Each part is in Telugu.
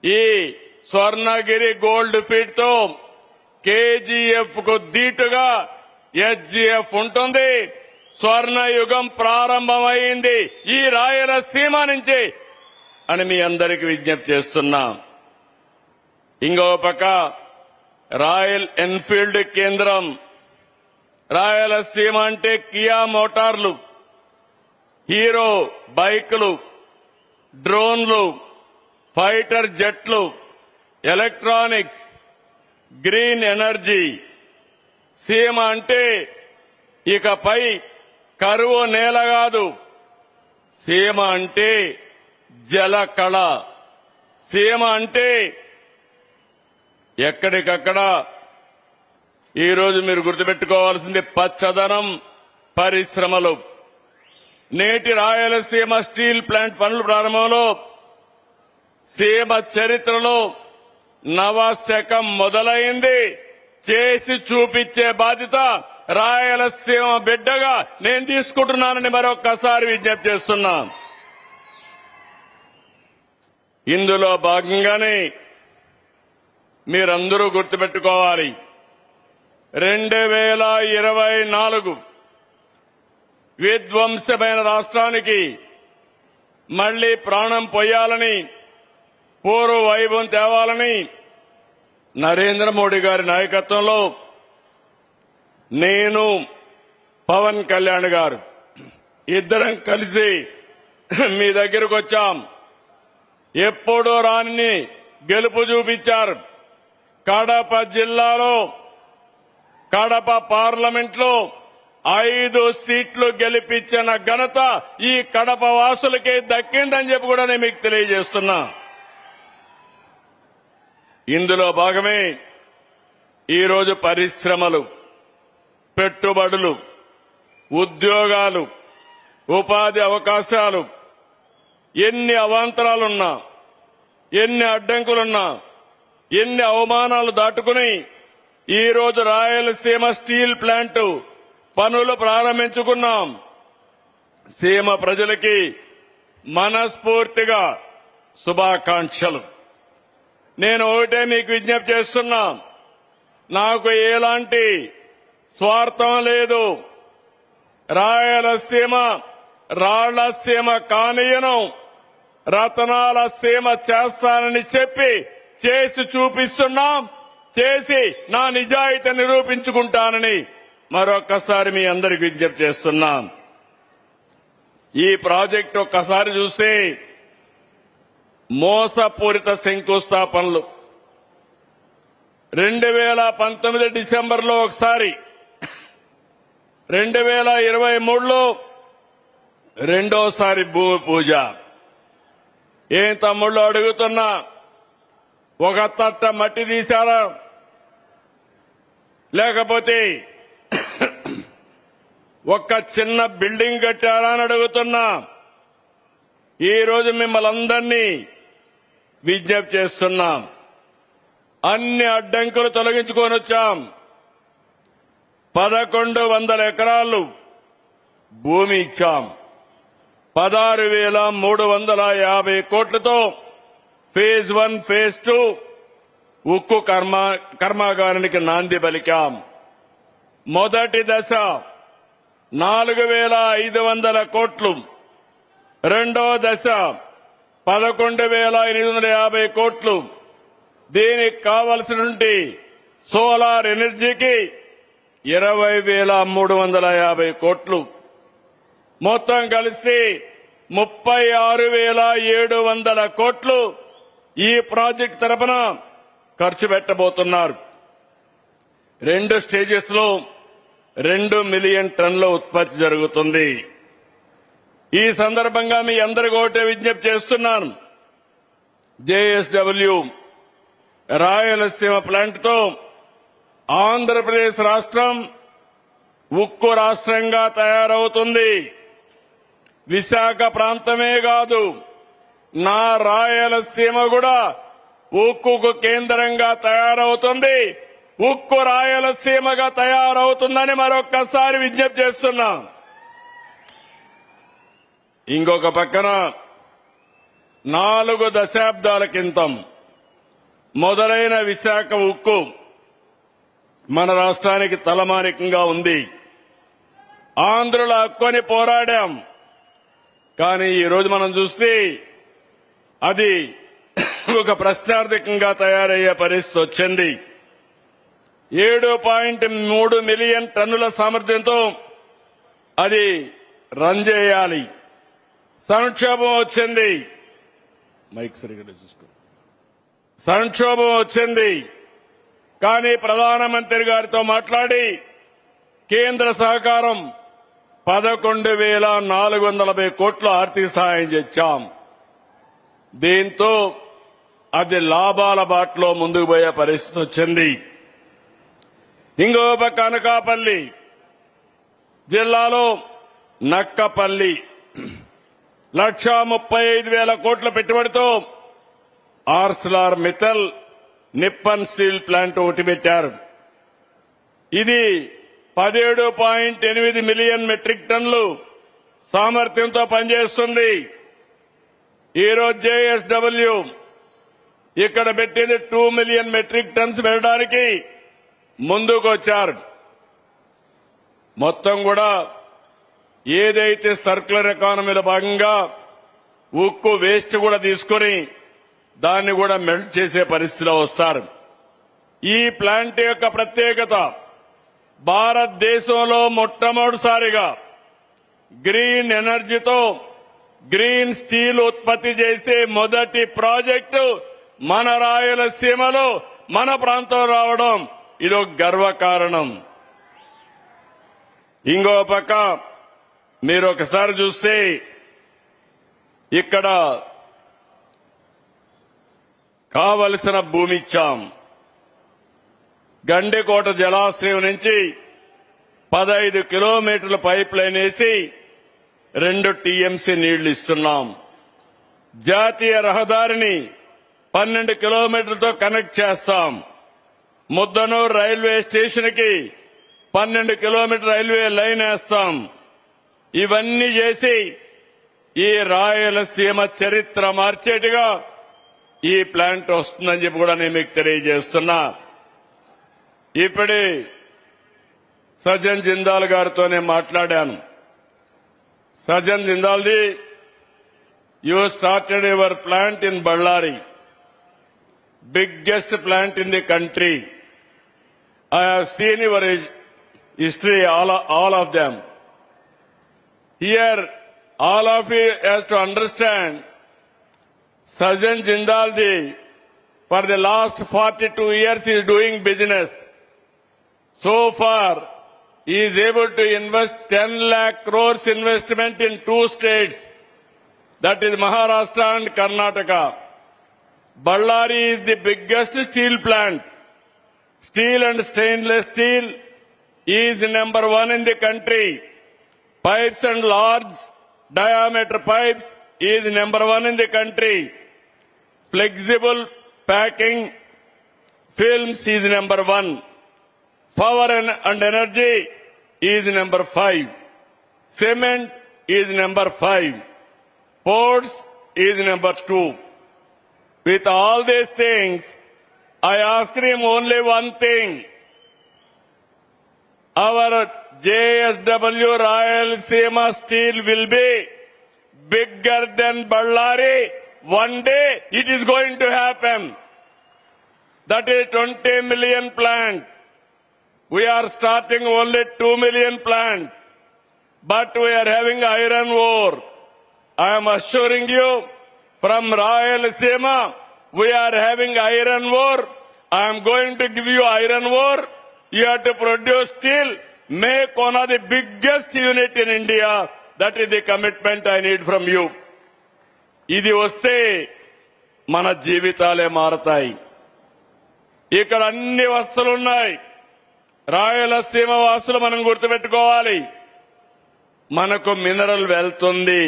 ఈ స్వర్ణగిరి గోల్డ్ ఫీడ్ తో కేజీఎఫ్ కు దీటుగా హెచ్జిఎఫ్ ఉంటుంది. స్వర్ణయుగం ప్రారంభమైంది ఈ రాయలసీమ నుంచి అని మీ అందరికీ విజ్ఞప్తి చేస్తున్నా. ఇంకో పక్క రాయల్ ఎన్ఫీల్డ్ కేంద్రం. రాయలసీమ అంటే కియా మోటార్లు, హీరో బైకులు, డ్రోన్లు, ఫైటర్ జెట్లు, ఎలక్ట్రానిక్స్, గ్రీన్ ఎనర్జీ. సీమ అంటే ఇకపై కరువు నేల కాదు. సీమ అంటే జల కళ. సీమ అంటే ఎక్కడికక్కడ ఈరోజు మీరు గుర్తుపెట్టుకోవాల్సింది పచ్చదనం, పరిశ్రమలు. నేటి రాయలసీమ స్టీల్ ప్లాంట్ పనుల ప్రారంభంలో సీమ చరిత్రలో నవశకం మొదలైంది. చేసి చూపించే బాధ్యత రాయలసీమ బిడ్డగా నేను తీసుకుంటున్నానని మరొక్కసారి విజ్ఞప్తి చేస్తున్నా. ఇందులో భాగంగానే మీరందరూ గుర్తుపెట్టుకోవాలి, 2024 విధ్వంసమైన రాష్ట్రానికి మళ్లీ ప్రాణం పోయాలని, పూర్వ వైభవం తేవాలని నరేంద్ర మోడీ గారి నాయకత్వంలో నేను, పవన్ కళ్యాణ్ గారు ఇద్దరం కలిసి మీ దగ్గరకు వచ్చాం. ఎప్పుడూ రాని గెలుపు చూపించారు. కడప జిల్లాలో, కడప పార్లమెంట్లో 5 సీట్లు గెలిపించిన ఘనత ఈ కడప వాసులకే దక్కిందని చెప్పి కూడా నేను మీకు తెలియజేస్తున్నా. ఇందులో భాగమే ఈరోజు పరిశ్రమలు, పెట్టుబడులు, ఉద్యోగాలు, ఉపాధి అవకాశాలు. ఎన్ని అవాంతరాలున్నా, ఎన్ని అడ్డంకులున్నా, ఎన్ని అవమానాలు దాటుకుని ఈరోజు రాయలసీమ స్టీల్ ప్లాంట్ పనులు ప్రారంభించుకున్నాం. సీమ ప్రజలకి మనస్ఫూర్తిగా శుభాకాంక్షలు. నేను ఒకటే మీకు విజ్ఞప్తి చేస్తున్నా, నాకు ఎలాంటి స్వార్థం లేదు. రాయలసీమ రాళ్లసీమ కానియను, రతనాల సీమ చేస్తానని చెప్పి చేసి చూపిస్తున్నాం. చేసి నా నిజాయితీ నిరూపించుకుంటానని మరొక్కసారి మీ అందరికి విజ్ఞప్తి చేస్తున్నాం. ఈ ప్రాజెక్టు ఒక్కసారి చూస్తే మోసపూరిత శంకుస్థాపనలు 2019 డిసెంబర్లో ఒకసారి, 2023లో రెండోసారి భూమి పూజ. ఏం తమ్ముళ్ళు అడుగుతున్నా, ఒక తట్ట మట్టి తీశారా, లేకపోతే ఒక్క చిన్న బిల్డింగ్ కట్టారా అని అడుగుతున్నా. ఈ రోజు మిమ్మల్ని అందరినీ విజ్ఞప్తి చేస్తున్నాం. అన్ని అడ్డంకులు తొలగించుకొని వచ్చాం. 1100 ఎకరాలు భూమి ఇచ్చాం. 16,350 కోట్లతో ఫేజ్ 1, ఫేజ్ 2 ఉక్కు కర్మాగారానికి నాంది పలికాం. మొదటి దశ 4,500 కోట్లు, రెండో దశ 11,850 కోట్లు. దీనికి కావలసినటువంటి సోలార్ ఎనర్జీకి 20,350 కోట్లు. మొత్తం కలిసి 36,700 కోట్లు ఈ ప్రాజెక్టు తరపున ఖర్చు పెట్టబోతున్నారు. 2 స్టేజెస్ లో 2 మిలియన్ టన్నుల ఉత్పత్తి జరుగుతుంది. ఈ సందర్భంగా మీ అందరికీ ఒకటే విజ్ఞప్తి చేస్తున్నాను. జేఎస్డబ్ల్యూ రాయలసీమ ప్లాంట్ తో ఆంధ్రప్రదేశ్ రాష్ట్రం ఉక్కు రాష్ట్రంగా తయారవుతుంది. విశాఖ ప్రాంతమే కాదు, నా రాయలసీమ కూడా ఉక్కుకు కేంద్రంగా తయారవుతుంది. ఉక్కు రాయలసీమగా తయారవుతుందని మరొక్కసారి విజ్ఞప్తి చేస్తున్నా. ఇంకొక పక్కన 4 దశాబ్దాల క్రితం మొదలైన విశాఖ ఉక్కు మన రాష్ట్రానికి తలమానికంగా ఉంది. ఆంధ్రుల హక్కుని పోరాడాం. కానీ ఈరోజు మనం చూస్తే అది ఒక ప్రశ్నార్థకంగా తయారయ్యే పరిస్థితి వచ్చింది. 7.3 మిలియన్ టన్నుల సామర్థ్యంతో అది రన్ చేయాలి. సంక్షోభం వచ్చింది. మైక్ సరిగ్గా చూసుకో. సంక్షోభం వచ్చింది. కానీ ప్రధానమంత్రి గారితో మాట్లాడి కేంద్ర సహకారం 11,440 కోట్ల ఆర్థిక సహాయం చేశాం. దీంతో అది లాభాల బాటలో ముందుకు పోయే పరిస్థితి వచ్చింది. ఇంకో పక్క అనకాపల్లి జిల్లాలో నక్కపల్లి 1,35,000 కోట్ల పెట్టుబడితో Arcelor Mittal Nippon steel plant ఒకటి పెట్టారు. ఇది 17.8 మిలియన్ మెట్రిక్ టన్నులు సామర్థ్యంతో పనిచేస్తుంది. ఈరోజు జేఎస్డబ్ల్యూ ఇక్కడ పెట్టింది 2 మిలియన్ మెట్రిక్ టన్స్ పెట్టడానికి ముందుకు వచ్చారు. మొత్తం కూడా ఏదైతే సర్క్యులర్ ఎకానమీలో భాగంగా ఉక్కు వేస్ట్ కూడా తీసుకుని దాన్ని కూడా మెల్ట్ చేసే పరిస్థితిలో వస్తారు. ఈ ప్లాంట్ యొక్క ప్రత్యేకత భారతదేశంలో మొట్టమొదటిసారిగా గ్రీన్ ఎనర్జీతో గ్రీన్ స్టీల్ ఉత్పత్తి చేసే మొదటి ప్రాజెక్టు మన రాయలసీమలో మన ప్రాంతం రావడం ఇదొక గర్వకారణం. ఇంకో పక్క మీరు ఒకసారి చూస్తే ఇక్కడ కావలసిన భూమి ఇచ్చాం. గండికోట జలాశయం నుంచి 15 కిలోమీటర్ల పైప్ లైన్ వేసి 2 టీఎంసీ నీళ్లు ఇస్తున్నాం. జాతీయ రహదారిని 12 కిలోమీటర్లతో కనెక్ట్ చేస్తాం. ముద్దనూరు రైల్వే స్టేషన్ కి 12 కిలోమీటర్ రైల్వే లైన్ వేస్తాం. ఇవన్నీ చేసి ఈ రాయలసీమ చరిత్ర మార్చేట్టుగా ఈ ప్లాంట్ వస్తుందని చెప్పి కూడా నేను మీకు తెలియజేస్తున్నా. ఇప్పుడే సజ్జన్ జిందాల్ గారితోనే మాట్లాడాను. సజ్జన్ జిందాల్ది you started your plant in Ballari, biggest plant in the country. I have seen your history, all of them. Here, all of you have to understand, Sajjan Jindalji, for the last 42 years is doing business. So far, he is able to invest 10 lakh crores investment in 2 states, that is Maharashtra and Karnataka. Ballari is the biggest steel plant. Steel and stainless steel is number 1 in the country. Pipes and large diameter pipes is number 1 in the country. Flexible packing films is number 1. Power and energy is number 5. Cement is number 5. Ports is number 2. With all these things, I asked him only one thing. Our JSW Rayalaseema Steel will be bigger than Ballari. One day it is going to happen. That is 20 million plant. We are starting only 2 million plant. But we are having iron ore. I am assuring you, from Rayalaseema, we are having iron ore. I am going to give you iron ore. You have to produce steel. Make one of the biggest unit in India. That is the commitment I need from you. ఇది వస్తే మన జీవితాలే మారతాయి. ఇక్కడ అన్ని వస్తువులున్నాయి. రాయలసీమ వాసులు మనం గుర్తుపెట్టుకోవాలి. మనకు మినరల్ వెల్త్ ఉంది,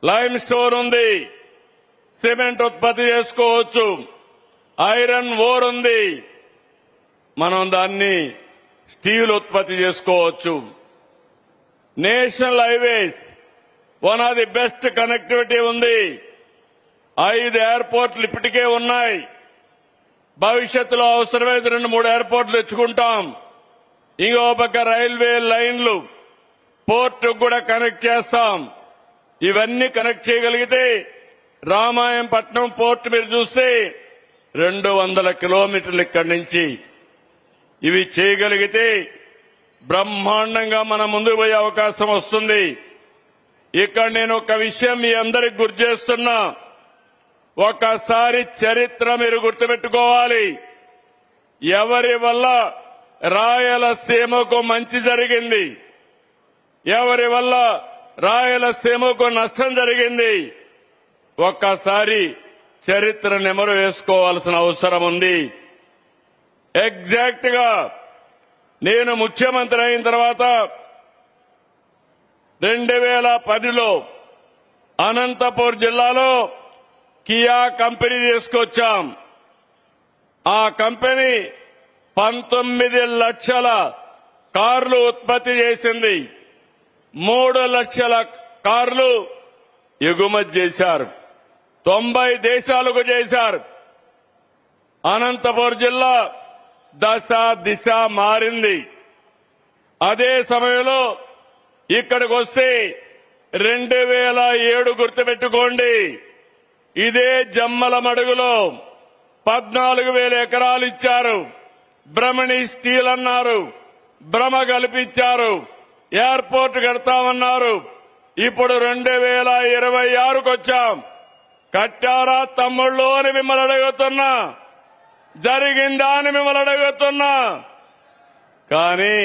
లైమ్ స్టోన్ ఉంది, సిమెంట్ ఉత్పత్తి చేసుకోవచ్చు, ఐరన్ ఓర్ ఉంది. మనం దాన్ని స్టీల్ ఉత్పత్తి చేసుకోవచ్చు. National highways one of the best connectivity ఉంది. 5 ఎయిర్పోర్ట్లు ఇప్పటికే ఉన్నాయి. భవిష్యత్తులో అవసరమైతే 2-3 ఎయిర్పోర్ట్లు తెచ్చుకుంటాం. ఇంకో పక్క రైల్వే లైన్లు, పోర్టు కూడా కనెక్ట్ చేస్తాం. ఇవన్నీ కనెక్ట్ చేయగలిగితే రామాయంపట్నం పోర్టు మీరు చూస్తే 200 కిలోమీటర్లు ఇక్కడి నుంచి. ఇవి చేయగలిగితే బ్రహ్మాండంగా మనం ముందుకు పోయే అవకాశం వస్తుంది. ఇక్కడ నేను ఒక విషయం మీ అందరికి గుర్తు చేస్తున్నా. ఒకసారి చరిత్ర మీరు గుర్తుపెట్టుకోవాలి. ఎవరి వల్ల రాయలసీమకు మంచి జరిగింది, ఎవరి వల్ల రాయలసీమకు నష్టం జరిగింది, ఒక్కసారి చరిత్ర నెమరు వేసుకోవాల్సిన అవసరం ఉంది. ఎగ్జాక్ట్ గా నేను ముఖ్యమంత్రి అయిన తర్వాత 2010లో అనంతపూర్ జిల్లాలో కియా కంపెనీ తీసుకొచ్చాం. ఆ కంపెనీ 19 లక్షల కార్లు ఉత్పత్తి చేసింది. 3 లక్షల కార్లు ఎగుమతి చేశారు. 90 దేశాలకు చేశారు. అనంతపురం జిల్లా దశ దిశ మారింది. అదే సమయంలో ఇక్కడికి వస్తే 2007 గుర్తుపెట్టుకోండి. ఇదే జమ్మల మడుగులో 14,000 ఎకరాలు ఇచ్చారు. బ్రహ్మణి స్టీల్ అన్నారు, భ్రమ కల్పించారు, ఎయిర్పోర్ట్ కడతామన్నారు. ఇప్పుడు 2026కు వచ్చాం. కట్టారా తమ్ముళ్ళు అని మిమ్మల్ని అడుగుతున్నా, జరిగిందా అని మిమ్మల్ని అడుగుతున్నా. కానీ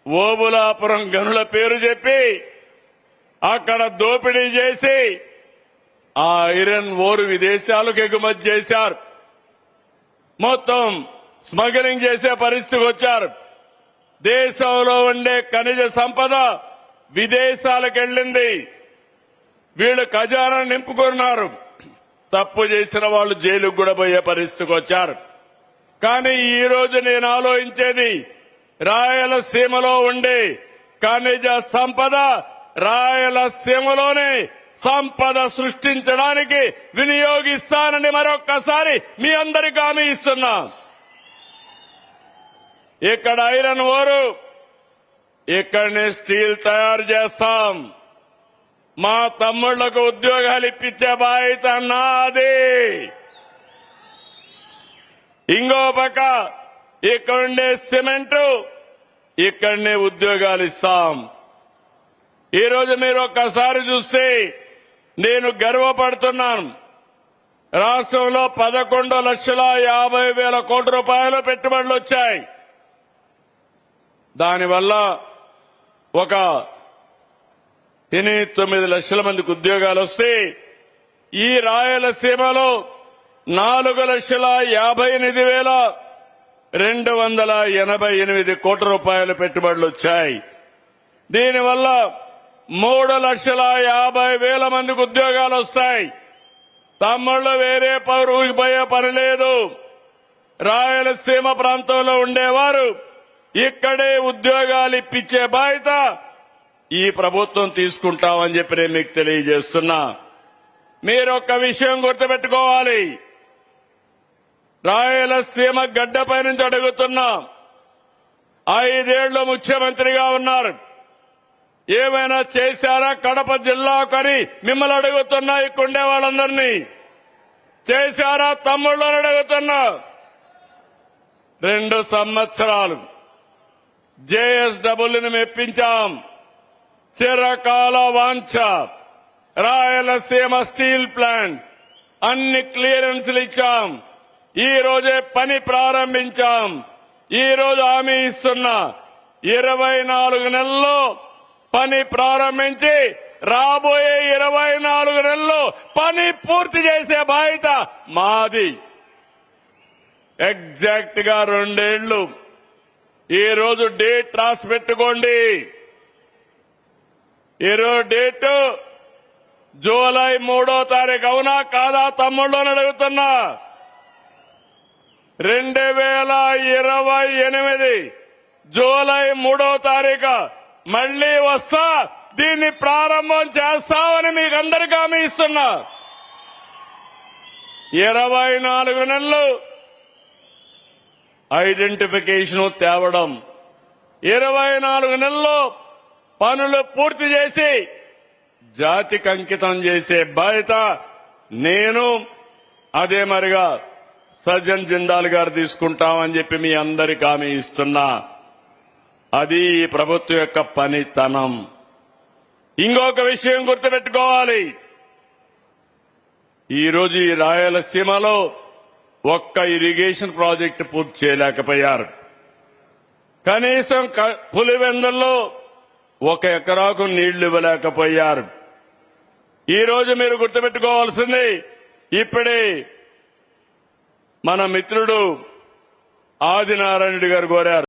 ఓబులాపురం గనుల పేరు చెప్పి అక్కడ దోపిడీ చేసి ఆ ఐరన్ ఓరు విదేశాలకు ఎగుమతి చేశారు. మొత్తం స్మగ్లింగ్ చేసే పరిస్థితికి వచ్చారు. దేశంలో ఉండే ఖనిజ సంపద విదేశాలకు వెళ్ళింది. వీళ్ళు ఖజానా నింపుకున్నారు. తప్పు చేసిన వాళ్ళు జైలుకు కూడా పోయే పరిస్థితికి వచ్చారు. కానీ ఈ రోజు నేను ఆలోచించేది, రాయలసీమలో ఉండే ఖనిజ సంపద రాయలసీమలోనే సంపద సృష్టించడానికి వినియోగిస్తానని మరొక్కసారి మీ అందరికీ హామీ ఇస్తున్నా. ఇక్కడ ఐరన్ ఓరు, ఇక్కడనే స్టీల్ తయారు చేస్తాం. మా తమ్ముళ్లకు ఉద్యోగాలు ఇప్పించే బాధ్యత నాది. ఇంకో పక్క ఇక్కడుండే సిమెంటు, ఇక్కడనే ఉద్యోగాలు ఇస్తాం. ఈరోజు మీరు ఒక్కసారి చూస్తే నేను గర్వపడుతున్నాను. రాష్ట్రంలో 11,50,000 కోట్ల రూపాయలు పెట్టుబడులు వచ్చాయి. దానివల్ల ఒక 8-9 లక్షల మందికి ఉద్యోగాలు వస్తే ఈ రాయలసీమలో 4,58,288 కోట్ల రూపాయల పెట్టుబడులు వచ్చాయి. దీనివల్ల 3,50,000 మందికి ఉద్యోగాలు వస్తాయి. తమ్ముళ్ళు వేరే ఊరికి పోయే పని లేదు. రాయలసీమ ప్రాంతంలో ఉండేవారు ఇక్కడే ఉద్యోగాలు ఇప్పించే బాధ్యత ఈ ప్రభుత్వం తీసుకుంటామని చెప్పి నేను మీకు తెలియజేస్తున్నా. మీరు ఒక్క విషయం గుర్తుపెట్టుకోవాలి. రాయలసీమ గడ్డపై నుంచి అడుగుతున్నా. 5 ఏళ్లు ముఖ్యమంత్రిగా ఉన్నారు. ఏమైనా చేశారా కడప జిల్లాకని మిమ్మల్ని అడుగుతున్నా. ఇక్కడుండే వాళ్ళందరినీ చేశారా తమ్ముళ్ళని అడుగుతున్నా. 2 సంవత్సరాలు జేఎస్డబ్ల్యూని మెప్పించాం. చిరకాల వాంఛ రాయలసీమ స్టీల్ ప్లాంట్ అన్ని క్లియరెన్స్లు ఇచ్చాం. ఈ రోజే పని ప్రారంభించాం. ఈ రోజు హామీ ఇస్తున్నా, 24 నెలల్లో పని ప్రారంభించి రాబోయే 24 నెలల్లో పని పూర్తి చేసే బాధ్యత మాది. ఎగ్జాక్ట్ గా 2 ఏళ్లు. ఈ రోజు డేట్ రాసి పెట్టుకోండి. ఈరోజు డేటు జూలై 3వ తారీఖు. అవునా కాదా తమ్ముళ్ళు అని అడుగుతున్నా. 2028 జూలై 3వ తారీఖు మళ్లీ వస్తా. దీన్ని ప్రారంభం చేస్తామని మీకు అందరికీ హామీ ఇస్తున్నా. 24 నెలలు ఐడెంటిఫికేషన్ తేవడం, 24 నెలల్లో పనులు పూర్తి చేసి జాతికి అంకితం చేసే బాధ్యత నేను, అదే మరిగా సజ్జన్ జిందాల్ గారు తీసుకుంటామని చెప్పి మీ అందరికీ హామీ ఇస్తున్నా. అది ఈ ప్రభుత్వం యొక్క పనితనం. ఇంకొక విషయం గుర్తుపెట్టుకోవాలి. ఈరోజు ఈ రాయలసీమలో ఒక్క ఇరిగేషన్ ప్రాజెక్టు పూర్తి చేయలేకపోయారు. కనీసం పులివెందుల్లో 1 ఎకరాకు నీళ్లు ఇవ్వలేకపోయారు. ఈ రోజు మీరు గుర్తుపెట్టుకోవాల్సింది, ఇప్పుడే మన మిత్రుడు ఆదినారాయణ రెడ్డి గారు కోరారు.